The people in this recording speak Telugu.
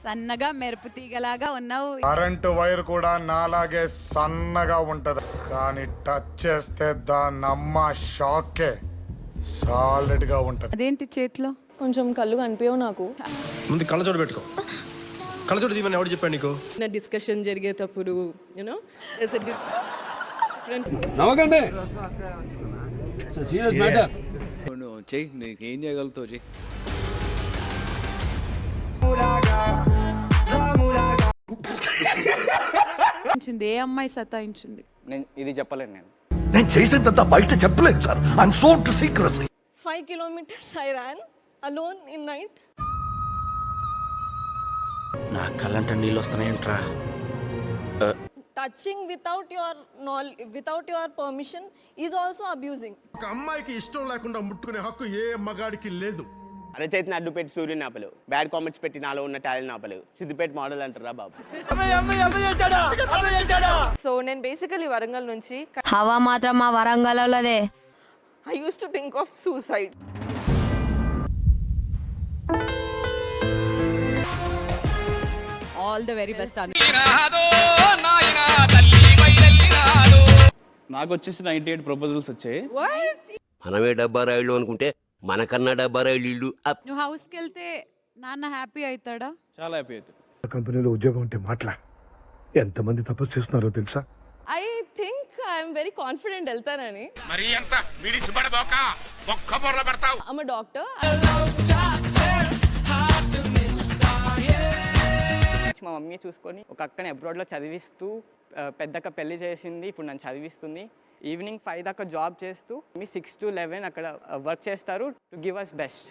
సన్నగా మెరుపు తీగలాగా ఉన్నావు. కరెంటు వైర్ కూడా నాలాగే సన్నగా ఉంటది, కానీ టచ్ చేస్తే దాని అమ్మ షాకే సాలిడ్ గా ఉంటది. అదేంటి చేతిలో? కొంచెం కళ్ళు కనిపించవు నాకు. ముందు కళ్ళజోడు పెట్టుకో. కళ్ళజోడు దీవని ఎవడు చెప్పాడు నీకు? నా డిస్కషన్ జరిగేటప్పుడు యూనో నవ్వకండి. Serious matter. చెయ్యి, నీకేం చేయగలుగుతావు చెయ్యి. ఏ అమ్మాయి సతాయించింది? నేను ఇది చెప్పలేను. నేను చేసేదంతా బయట చెప్పలేదు sir. I'm so to secrecy. 5 kilometers I ran alone in night. నా కళ్ళంట నీళ్ళు వస్తున్నాయంట్రా. Touching without your permission is also abusing. ఒక అమ్మాయికి ఇష్టం లేకుండా ముట్టుకునే హక్కు ఏ మగాడికి లేదు. అరచేతిని అడ్డు పెట్టి సూర్యుని ఆపలేవు, బ్యాడ్ కామెంట్స్ పెట్టి నాలో ఉన్న టాలెంట్ ఆపలేవు. సిద్దిపేట మోడల్ అంటారా బాబు? సో నేను బేసికలీ వరంగల్ నుంచి హవా మాత్రం మా వరంగల్లోదే. I used to think of suicide. All the very best. నాకు వచ్చేసి 98 ప్రపోజల్స్ వచ్చాయి. మనమే డబ్బా రాయిళ్ళు అనుకుంటే మనకన్నా డబ్బా రాయిళ్ళు ఇల్లు. నువ్వు హౌస్కి వెళ్తే నాన్న హ్యాపీ అవుతాడా? చాలా హ్యాపీ అవుతుంది. కంపెనీలో ఉద్యోగం ఉంటే మాట్లా ఎంతమంది తపస్సు చేస్తున్నారో తెలుసా? I think I'm very confident వెళ్తానని. మరి ఎంత విడిసిపడబోక ఒక్క బొర్ర పెడతావు. I'm a doctor. మా మమ్మీ చూసుకొని ఒక అక్కని అబ్రాడ్లో చదివిస్తూ పెద్దక్క పెళ్లి చేసింది, ఇప్పుడు నన్ను చదివిస్తుంది. ఈవినింగ్ 5 దాకా జాబ్ చేస్తూ మీ 6 to 11 అక్కడ వర్క్ చేస్తారు టు గివ్ అస్ బెస్ట్.